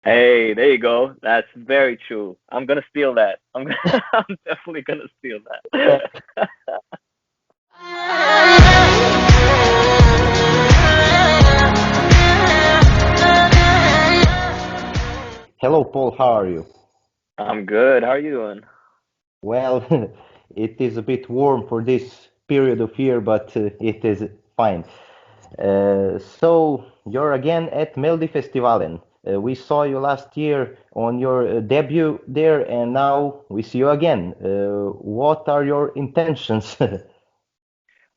Hey, there you go. That's very true. I'm gonna steal that. I'm definitely gonna steal Uh, that. Hello, Paul. How are you? I'm good. How are you doing? Well, it is a bit warm for this period of year, but it is fine. So you're again at Melodifestivalen. We saw you last year on your debut there, and now we see you again. What are your intentions?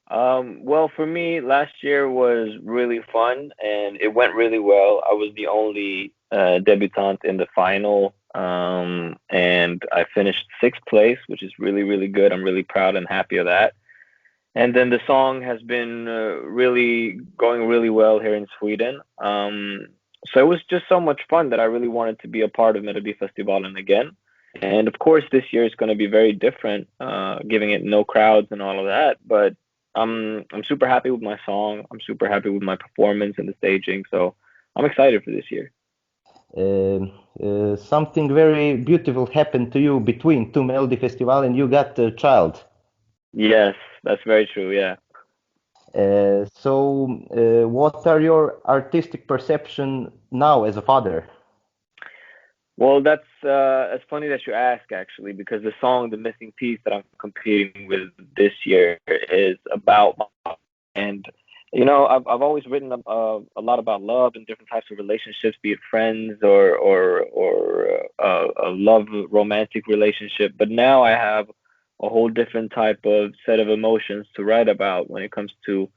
Well, for me, last year was really fun and it went really well. I was the only debutante in the final, and I finished sixth place, which is really, really good. I'm really proud and happy of that. And then the song has been really going really well here in Sweden. So it was just so much fun that I really wanted to be a part of Melodifestivalen again. And of course, this year is going to be very different, giving it no crowds and all of that. But I'm super happy with my song. I'm super happy with my performance and the staging. So I'm excited for this year. Something very beautiful happened to you between two Melody Festival, and you got a child. Yes, that's very true. Yeah. What are your artistic perception now as a father? Well, that's it's funny that you ask actually, because the song "The Missing Piece" that I'm competing with this year is about my, and I've always written a lot about love and different types of relationships, be it friends or a love romantic relationship. But now I have a whole different type of set of emotions to write about when it comes to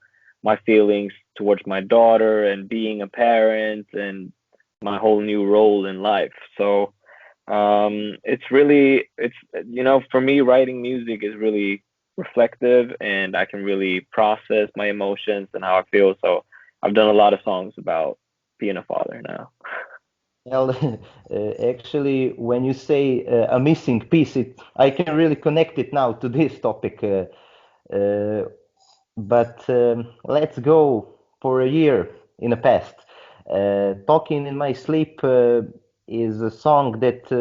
my feelings towards my daughter and being a parent and my whole new role in life. So it's for me, writing music is really reflective, and I can really process my emotions and how I feel. So I've done a lot of songs about being a father now. Well, actually, when you say a missing piece, I can really connect it now to this topic. Uh, but let's go for a year in the past. Talking in My Sleep is a song that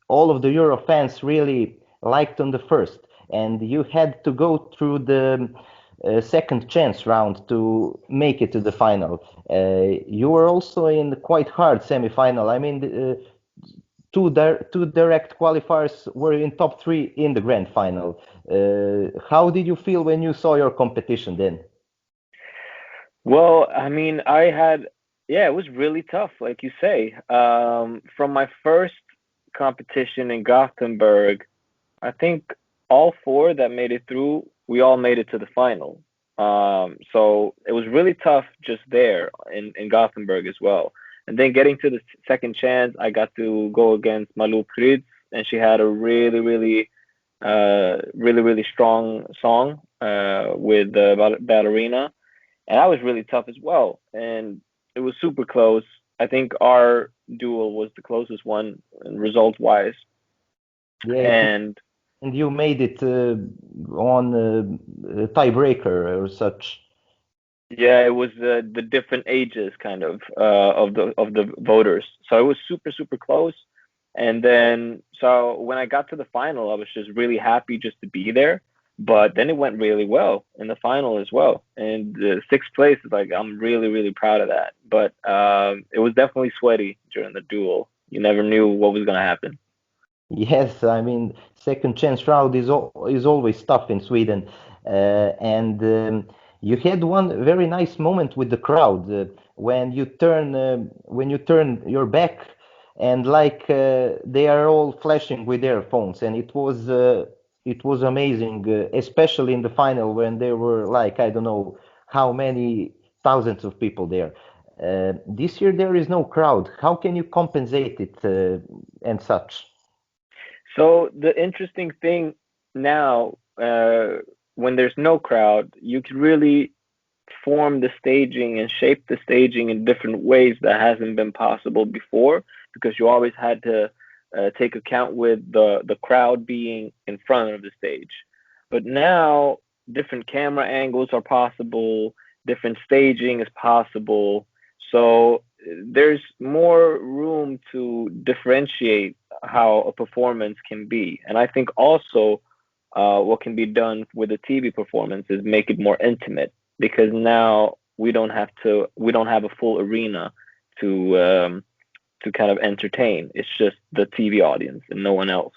all of the Euro fans really liked on the first, and you had to go through the second chance round to make it to the final. You were also in the quite hard semi-final. I mean, two direct qualifiers were in top three in the grand final. How did you feel when you saw your competition then? Well, I mean, yeah, it was really tough, like you say. From my first competition in Gothenburg, I think all four that made it through, we all made it to the final. So it was really tough just there in Gothenburg as well. And then getting to the second chance, I got to go against Malou Prytz, and she had a really strong song with Ballerina, and that was really tough as well. And it was super close. I think our duel was the closest one result wise, Yeah, and and you made it on a tiebreaker or such. yeah, it was the different ages kind of the voters. So it was super close. And then so when I got to the final, I was just really happy just to be there. But then it went really well in the final as well. And sixth place is like I'm really proud of that. But it was definitely sweaty during the duel. You never knew what was gonna happen. Yes, I mean, second chance round is always tough in Sweden, and you had one very nice moment with the crowd when you turn your back, and like they are all flashing with their phones, and it was amazing, especially in the final when there were like I don't know how many thousands of people there. This year there is no crowd. How can you compensate it and such? So the interesting thing now, when there's no crowd, you can really form the staging and shape the staging in different ways that hasn't been possible before, because you always had to take account with the crowd being in front of the stage. But now different camera angles are possible, different staging is possible. So there's more room to differentiate how a performance can be. And I think also what can be done with a TV performance is make it more intimate, because now we don't have a full arena to kind of entertain. It's just the TV audience and no one else.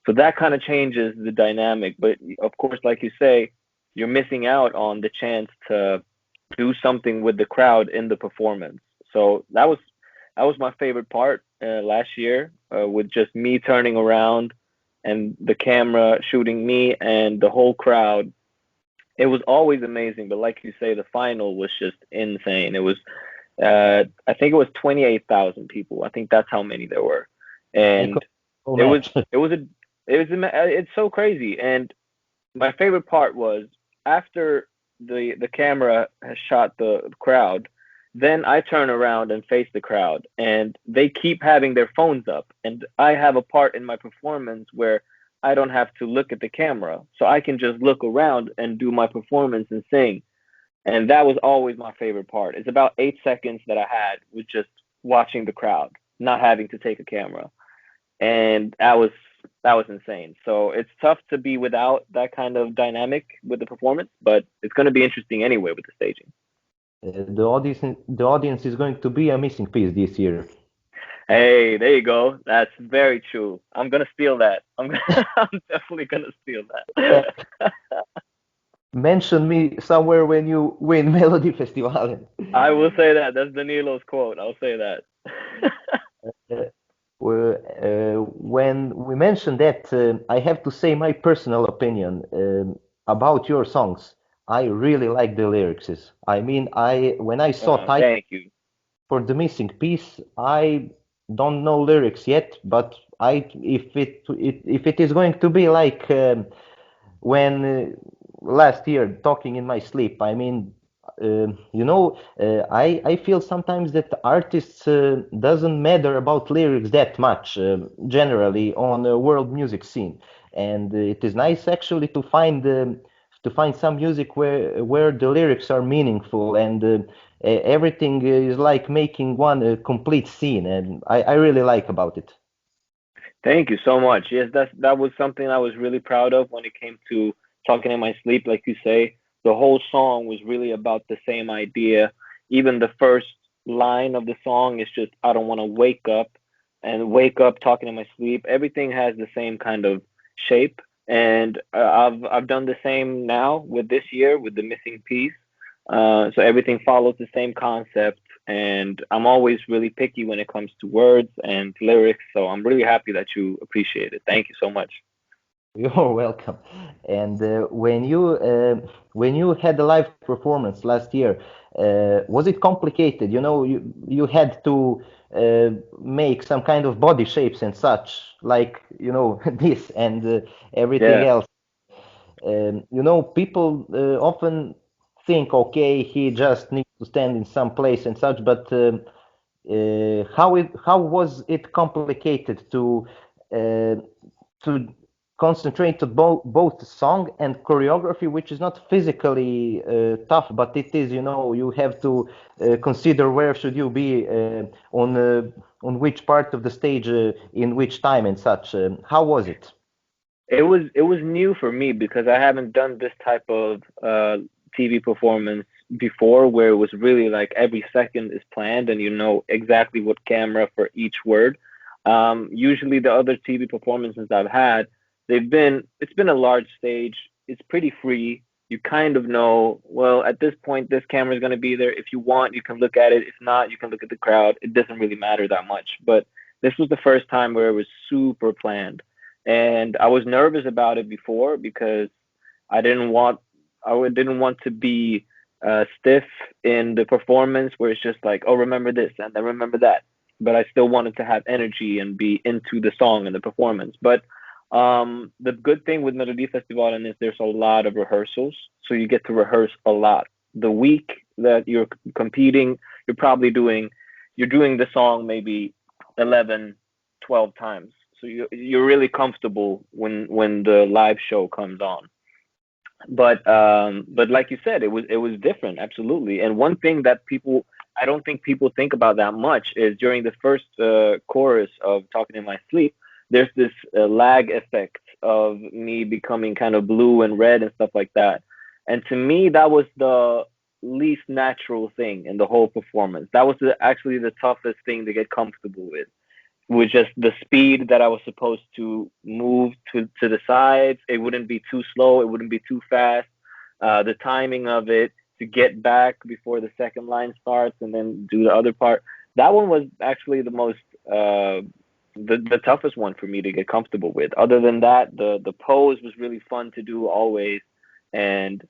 So that kind of changes the dynamic. But of course, like you say, you're missing out on the chance to do something with the crowd in the performance. So that was my favorite part last year, with just me turning around and the camera shooting me and the whole crowd. It was always amazing, but like you say, the final was just insane. It was, I think it was 28,000 people. I think that's how many there were, and it was, it was a, it's so crazy. And my favorite part was after the camera has shot the crowd, then I turn around and face the crowd, and they keep having their phones up, and I have a part in my performance where I don't have to look at the camera, so I can just look around and do my performance and sing. And that was always my favorite part. It's about 8 seconds that I had with just watching the crowd, not having to take a camera, and that was insane. So it's tough to be without that kind of dynamic with the performance, but it's going to be interesting anyway with the staging. The audience is going to be a missing piece this year. Hey, there you go. That's very true. I'm gonna steal that. I'm definitely gonna steal Uh, that. Mention me somewhere when you win Melodifestivalen. I will say that. That's Danilo's quote. I'll say that. Uh, when we mentioned that, I have to say my personal opinion about your songs. I really like the lyrics. I mean, I when I saw title Thank you. for the missing piece, I don't know lyrics yet, but if it is going to be like when last year talking in my sleep, I mean, I feel sometimes that artists doesn't matter about lyrics that much generally on the world music scene, and it is nice actually to find some music where the lyrics are meaningful, and everything is like making one complete scene, and I really like about it. Thank you so much. Yes, that was something I was really proud of when it came to talking in my sleep. Like you say, the whole song was really about the same idea. Even the first line of the song is just I don't want to wake up talking in my sleep. Everything has the same kind of shape, and I've done the same now with this year with the missing piece. So everything follows the same concept, and I'm always really picky when it comes to words and lyrics. So I'm really happy that you appreciate it. Thank you so much. You're welcome. And when you had a live performance last year, was it complicated? You had to make some kind of body shapes and such, like this and everything Yeah. else. People often think, okay, he just needs to stand in some place and such, but how was it complicated uh, to concentrate on both song and choreography, which is not physically tough, but it is, you have to consider where should you be on which part of the stage in which time and such. How was it? It was new for me because I haven't done this type of TV performance before, where it was really like every second is planned and you know exactly what camera for each word. Usually the other TV performances I've had, it's been a large stage. It's pretty free. You kind of know, well, at this point, this camera is going to be there. If you want, you can look at it. If not, you can look at the crowd. It doesn't really matter that much. But this was the first time where it was super planned. And I was nervous about it before because I didn't want didn't want to be stiff in the performance where it's just like, oh, remember this and then remember that. But I still wanted to have energy and be into the song and the performance. But the good thing with Melodifestivalen is there's a lot of rehearsals, so you get to rehearse a lot. The week that you're competing, you're doing the song maybe 11, 12 times. So you're really comfortable when the live show comes on. But like you said, it was different, absolutely. And one thing that people I don't think people think about that much is during the first chorus of Talking in My Sleep, there's this lag effect of me becoming kind of blue and red and stuff like that. And to me, that was the least natural thing in the whole performance. That was actually the toughest thing to get comfortable with just the speed that I was supposed to move to the sides. It wouldn't be too slow. It wouldn't be too fast. The timing of it to get back before the second line starts and then do the other part. That one was actually the most the toughest one for me to get comfortable with. Other than that, the pose was really fun to do always, and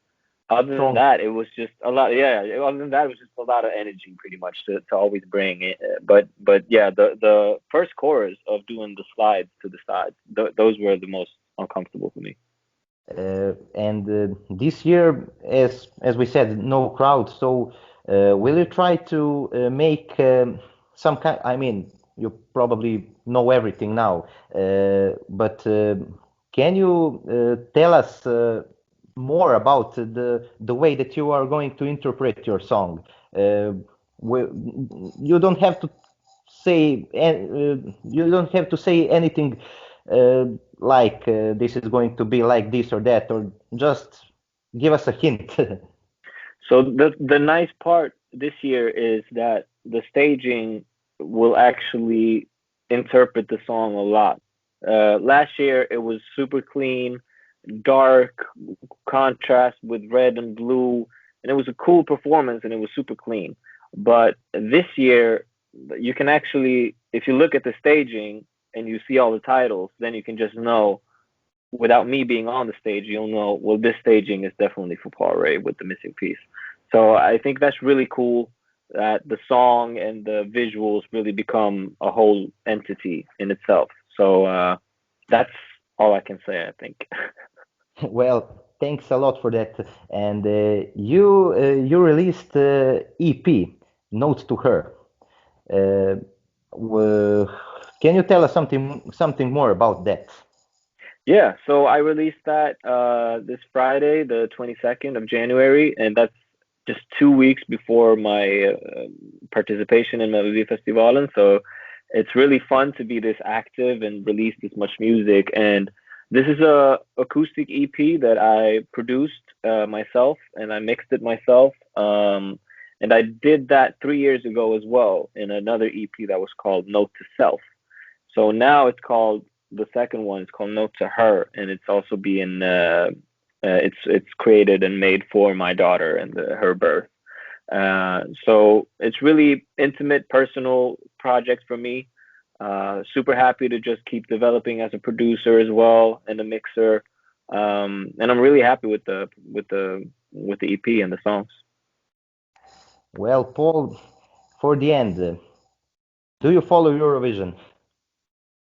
other than that, it was just a lot. Yeah, other than that, it was just a lot of energy, pretty much to always bring it. But yeah, the first chorus of doing the slides to the sides, those were the most uncomfortable for me. And this year, as we said, no crowd. So will you try to make some kind? I mean, you probably know everything now, but can you tell us more about the way that you are going to interpret your song? You don't have to say you don't have to say anything like this is going to be like this or that, or just give us a hint. So the nice part this year is that the staging will actually interpret the song a lot. Last year it was super clean, dark contrast with red and blue, and it was a cool performance and it was super clean. But this year you can actually, if you look at the staging and you see all the titles, then you can just know without me being on the stage, you'll know, well, this staging is definitely for Poiré with the missing piece. So I think that's really cool that the song and the visuals really become a whole entity in itself. So that's all I can say, I think. Well, thanks a lot for that. And you released EP, Note to Her. Can you tell us something more about that? Yeah, so I released that this Friday, the 22nd of January, and that's just 2 weeks before my participation in Melodifestivalen. So it's really fun to be this active and release this much music. And this is a acoustic EP that I produced myself and I mixed it myself. And I did that 3 years ago as well in another EP that was called Note to Self. So now it's called, the second one is called Note to Her, and it's also being it's created and made for my daughter and her birth. So it's really intimate, personal project for me. Super happy to just keep developing as a producer as well and a mixer. And I'm really happy with the EP and the songs. Well, Paul, for the end, do you follow Eurovision?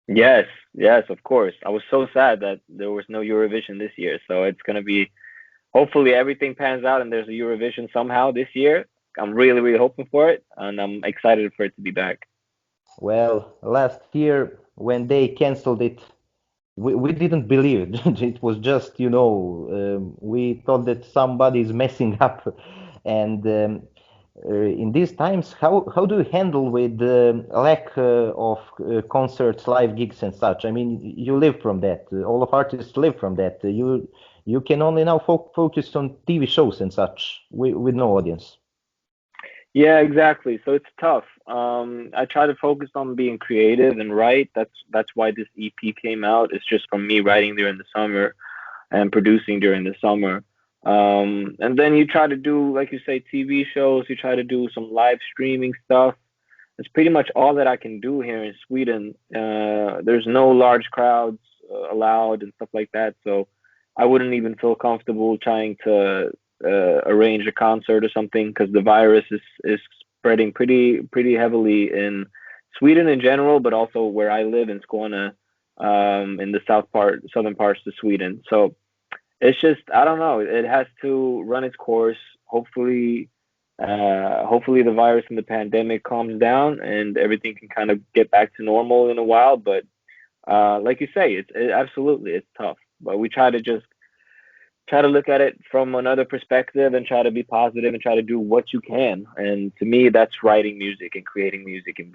Yes, yes, of course. I was so sad that there was no Eurovision this year. So it's gonna be, hopefully everything pans out and there's a Eurovision somehow this year. I'm really, really hoping for it, and I'm excited for it to be back. Well, last year when they canceled it, we didn't believe it. It was just, we thought that somebody is messing up. And in these times, how do you handle with the lack of concerts, live gigs, and such? I mean, you live from that. All of artists live from that. You can only now focus on TV shows and such with no audience. Yeah, exactly. So it's tough. I try to focus on being creative and write. That's why this EP came out. It's just from me writing during the summer and producing during the summer. And then you try to do, like you say, TV shows. You try to do some live streaming stuff. It's pretty much all that I can do here in Sweden. There's no large crowds allowed and stuff like that. So I wouldn't even feel comfortable trying to arrange a concert or something because the virus is spreading pretty heavily in Sweden in general, but also where I live in Skåne, in the southern parts of Sweden. So it's just, I don't know. It has to run its course. Hopefully the virus and the pandemic calms down and everything can kind of get back to normal in a while. But like you say, it's absolutely, it's tough. But we try to just try to look at it from another perspective and try to be positive and try to do what you can. And to me, that's writing music and creating music and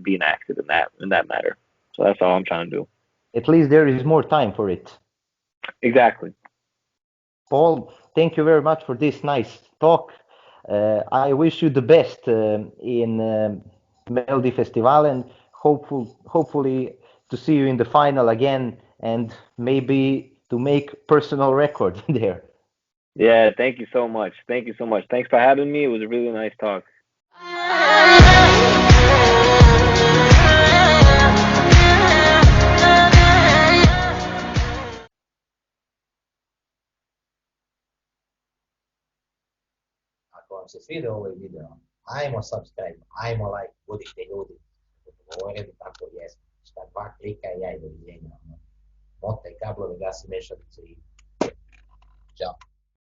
being active in that matter. So that's all I'm trying to do. At least there is more time for it. Exactly. Paul, thank you very much for this nice talk. I wish you the best in Melodifestivalen. Hopefully to see you in the final again and maybe to make personal record there. Yeah, thank you so much. Thank you so much. Thanks for having me. It was a really nice talk. Ako vam se svidio ovaj video, ajmo subscribe, ajmo like, budite ljudi. Govorili tako jesmo. Šta 2 klika i ja i doviđenja. Motaj kablove, gasi mešalicu i čao.